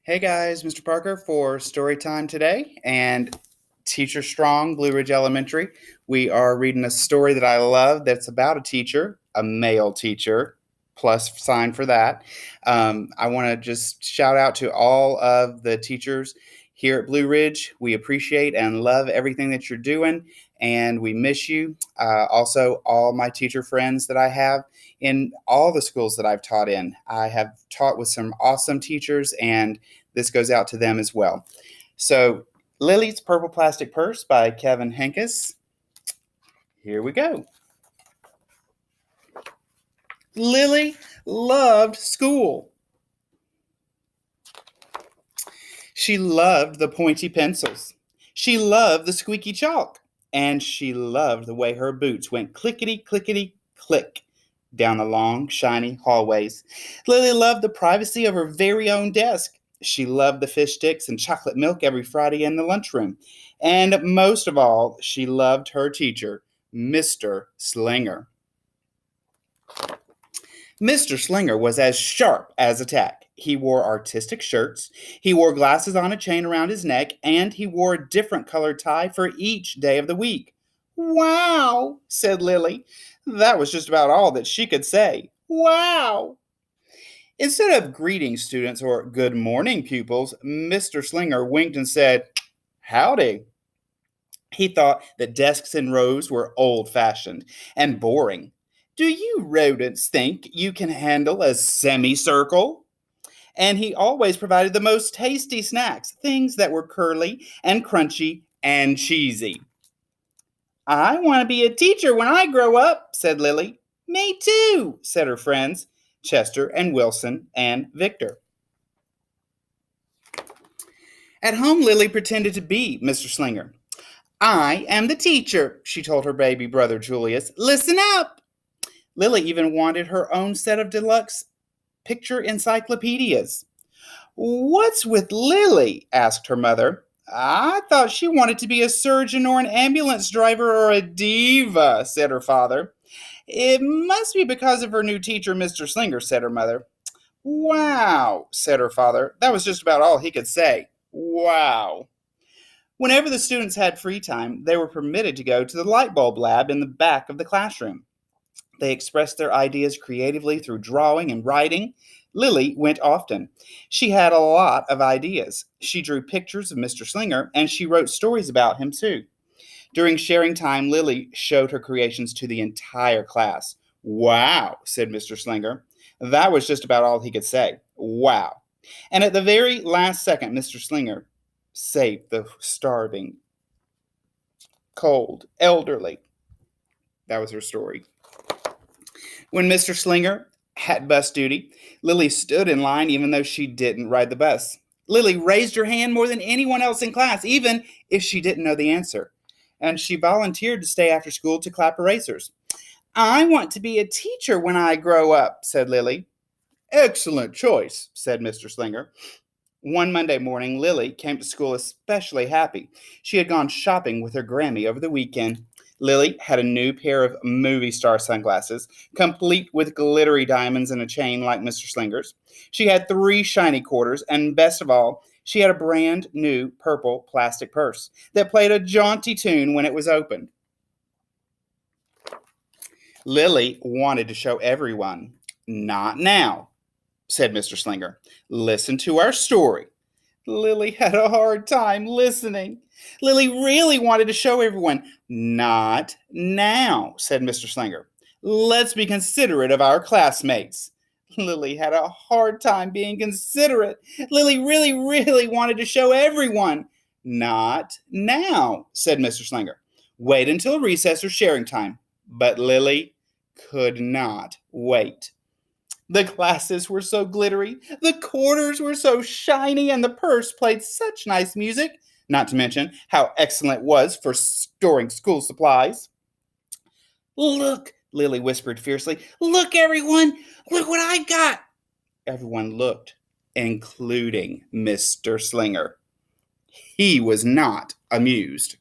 Hey guys, Mr. Parker for story time today and Teacher Strong, Blue Ridge Elementary. We are reading a story that I love that's about a teacher, a male teacher, plus sign for that. I want to just shout out to all of the teachers here at Blue Ridge. We appreciate and love everything that you're doing, and we miss you. Also, all my teacher friends that I have in all the schools that I've taught in. I have taught with some awesome teachers, and this goes out to them as well. So, Lilly's Purple Plastic Purse by Kevin Henkes. Here we go. Lilly loved school. She loved the pointy pencils. She loved the squeaky chalk. And she loved the way her boots went clickety, clickety, click down the long, shiny hallways. Lilly loved the privacy of her very own desk. She loved the fish sticks and chocolate milk every Friday in the lunchroom. And most of all, she loved her teacher, Mr. Slinger. Mr. Slinger was as sharp as a tack. He wore artistic shirts, he wore glasses on a chain around his neck, and he wore a different colored tie for each day of the week. Wow, said Lilly. That was just about all that she could say. Wow. Instead of greeting students or good morning pupils, Mr. Slinger winked and said, Howdy. He thought that desks and rows were old fashioned and boring. Do you rodents think you can handle a semicircle? And he always provided the most tasty snacks, things that were curly and crunchy and cheesy. I want to be a teacher when I grow up, said Lilly. Me too, said her friends, Chester and Wilson and Victor. At home, Lilly pretended to be Mr. Slinger. I am the teacher, she told her baby brother Julius. Listen up. Lilly even wanted her own set of deluxe picture encyclopedias. What's with Lilly? Asked her mother. I thought she wanted to be a surgeon or an ambulance driver or a diva, said her father. It must be because of her new teacher, Mr. Slinger, said her mother. Wow, said her father. That was just about all he could say. Wow. Whenever the students had free time, they were permitted to go to the light bulb lab in the back of the classroom. They expressed their ideas creatively through drawing and writing. Lilly went often. She had a lot of ideas. She drew pictures of Mr. Slinger, and she wrote stories about him, too. During sharing time, Lilly showed her creations to the entire class. Wow, said Mr. Slinger. That was just about all he could say. Wow. And at the very last second, Mr. Slinger saved the starving, cold, elderly. That was her story. When Mr. Slinger had bus duty, Lilly stood in line even though she didn't ride the bus. Lilly raised her hand more than anyone else in class, even if she didn't know the answer. And she volunteered to stay after school to clap erasers. I want to be a teacher when I grow up, said Lilly. Excellent choice, said Mr. Slinger. One Monday morning, Lilly came to school especially happy. She had gone shopping with her Grammy over the weekend. Lilly had a new pair of movie star sunglasses, complete with glittery diamonds and a chain like Mr. Slinger's. She had 3 shiny quarters, and best of all, she had a brand new purple plastic purse that played a jaunty tune when it was opened. Lilly wanted to show everyone. Not now, said Mr. Slinger. Listen to our story. Lilly had a hard time listening. Lilly really wanted to show everyone. Not now, said Mr. Slinger. Let's be considerate of our classmates. Lilly had a hard time being considerate. Lilly really wanted to show everyone. Not now, said Mr. Slinger. Wait until recess or sharing time. But Lilly could not wait. The glasses were so glittery, the quarters were so shiny, and the purse played such nice music, not to mention how excellent it was for storing school supplies. Look, Lilly whispered fiercely. Look, everyone! Look what I got! Everyone looked, including Mr. Slinger. He was not amused.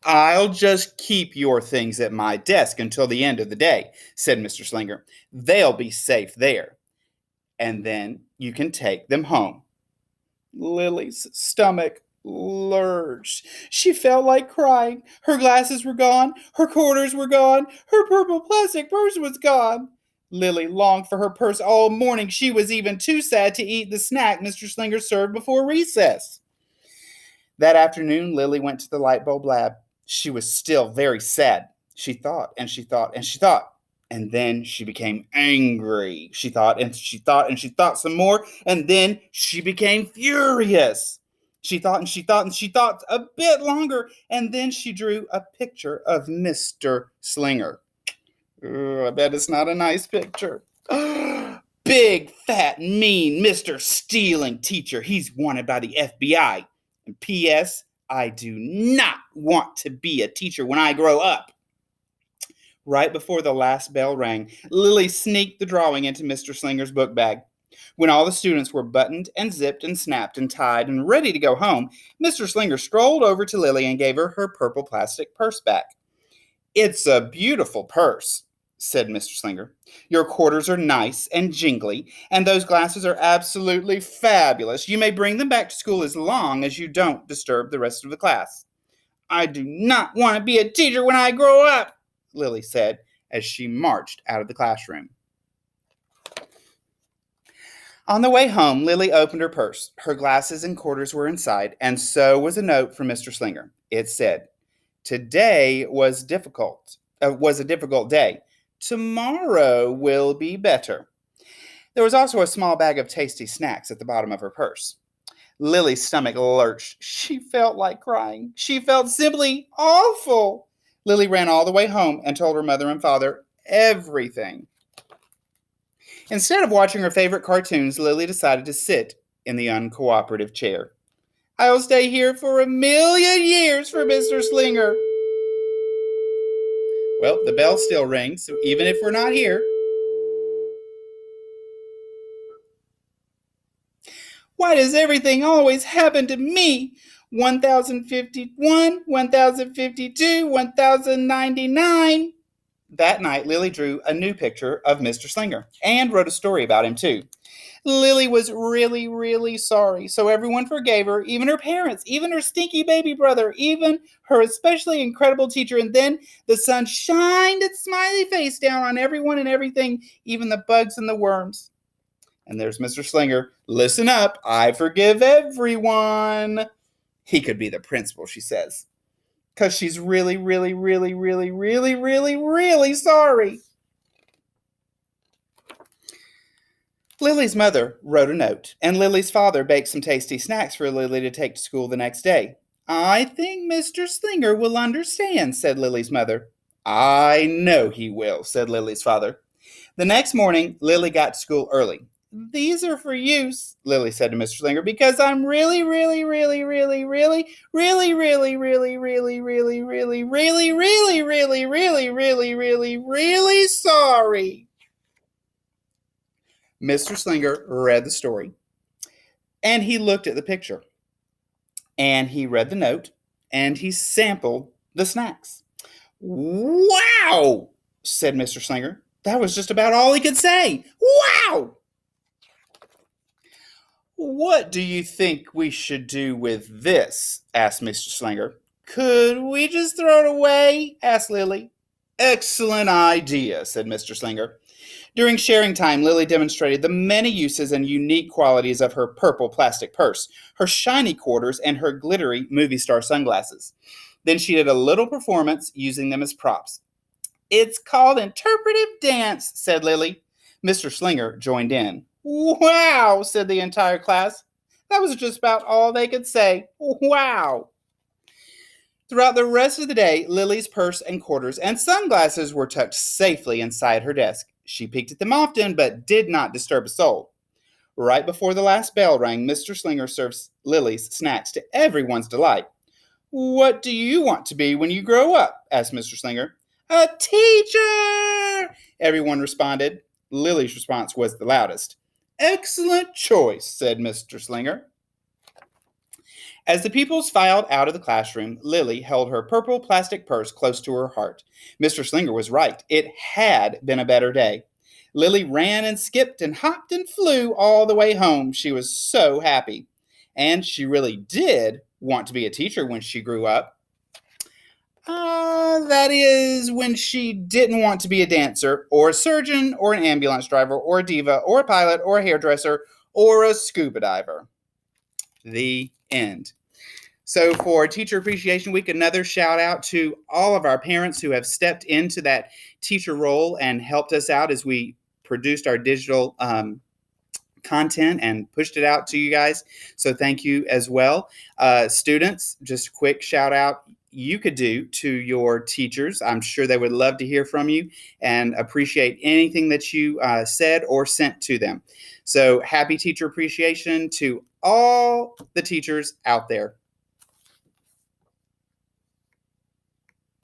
I'll just keep your things at my desk until the end of the day, said Mr. Slinger. They'll be safe there. and then you can take them home." Lily's stomach lurched. She felt like crying. Her glasses were gone. Her quarters were gone. Her purple plastic purse was gone. Lily longed for her purse all morning. She was even too sad to eat the snack Mr. Slinger served before recess. That afternoon, Lily went to the light bulb lab. She was still very sad. She thought and she thought and she thought. And then she became angry. She thought and she thought and she thought some more. And then she became furious. She thought and she thought and she thought a bit longer. And then she drew a picture of Mr. Slinger. I bet it's not a nice picture. Big, fat, mean Mr. Stealing Teacher. He's wanted by the FBI. And P.S. I do not want to be a teacher when I grow up. Right before the last bell rang, Lily sneaked the drawing into Mr. Slinger's book bag. When all the students were buttoned and zipped and snapped and tied and ready to go home, Mr. Slinger strolled over to Lily and gave her her purple plastic purse back. "It's a beautiful purse," said Mr. Slinger. "Your quarters are nice and jingly, and those glasses are absolutely fabulous. You may bring them back to school as long as you don't disturb the rest of the class." "I do not want to be a teacher when I grow up," Lily said as she marched out of the classroom. On the way home, Lily opened her purse. Her glasses and quarters were inside, and so was a note from Mr. Slinger. It said, "Today was a difficult day. Tomorrow will be better." There was also a small bag of tasty snacks at the bottom of her purse. Lily's stomach lurched. She felt like crying. She felt simply awful. Lily ran all the way home and told her mother and father everything. Instead of watching her favorite cartoons, Lily decided to sit in the uncooperative chair. "I'll stay here for 1,000,000 years for Mr. Slinger." Well, the bell still rings, so even if we're not here. Why does everything always happen to me? 1051, 1052, 1099. That night, Lily drew a new picture of Mr. Slinger and wrote a story about him, too. Lily was really, really sorry, so everyone forgave her, even her parents, even her stinky baby brother, even her especially incredible teacher. And then the sun shined its smiley face down on everyone and everything, even the bugs and the worms. And there's Mr. Slinger. "Listen up, I forgive everyone." He could be the principal, she says, because she's really, really, really, really, really, really, really sorry. Lily's mother wrote a note, and Lily's father baked some tasty snacks for Lily to take to school the next day. "I think Mr. Slinger will understand," said Lily's mother. "I know he will," said Lily's father. The next morning, Lily got to school early. "These are for you," Lily said to Mr. Slinger, "because I'm really, really, really, really, really, really, really, really, really, really, really, really, really, really, really, really, really, really sorry." Mr. Slinger read the story, and he looked at the picture, and he read the note, and he sampled the snacks. "Wow," said Mr. Slinger. That was just about all he could say. "Wow!" "What do you think we should do with this?" asked Mr. Slinger. "Could we just throw it away?" asked Lily. "Excellent idea," said Mr. Slinger. During sharing time, Lily demonstrated the many uses and unique qualities of her purple plastic purse, her shiny quarters, and her glittery movie star sunglasses. Then she did a little performance using them as props. "It's called interpretive dance," said Lily. Mr. Slinger joined in. "Wow," said the entire class. That was just about all they could say. Wow. Throughout the rest of the day, Lily's purse and quarters and sunglasses were tucked safely inside her desk. She peeked at them often, but did not disturb a soul. Right before the last bell rang, Mr. Slinger served Lily's snacks to everyone's delight. "What do you want to be when you grow up?" asked Mr. Slinger. "A teacher!" everyone responded. Lily's response was the loudest. "Excellent choice," said Mr. Slinger. As the pupils filed out of the classroom, Lily held her purple plastic purse close to her heart. Mr. Slinger was right. It had been a better day. Lily ran and skipped and hopped and flew all the way home. She was so happy. And she really did want to be a teacher when she grew up. That is when she didn't want to be a dancer or a surgeon or an ambulance driver or a diva or a pilot or a hairdresser or a scuba diver. The end. So for Teacher Appreciation Week, another shout out to all of our parents who have stepped into that teacher role and helped us out as we produced our digital content and pushed it out to you guys. So thank you as well. Students, just a quick shout out you could do to your teachers. I'm sure they would love to hear from you and appreciate anything that you said or sent to them. So happy Teacher Appreciation to all the teachers out there.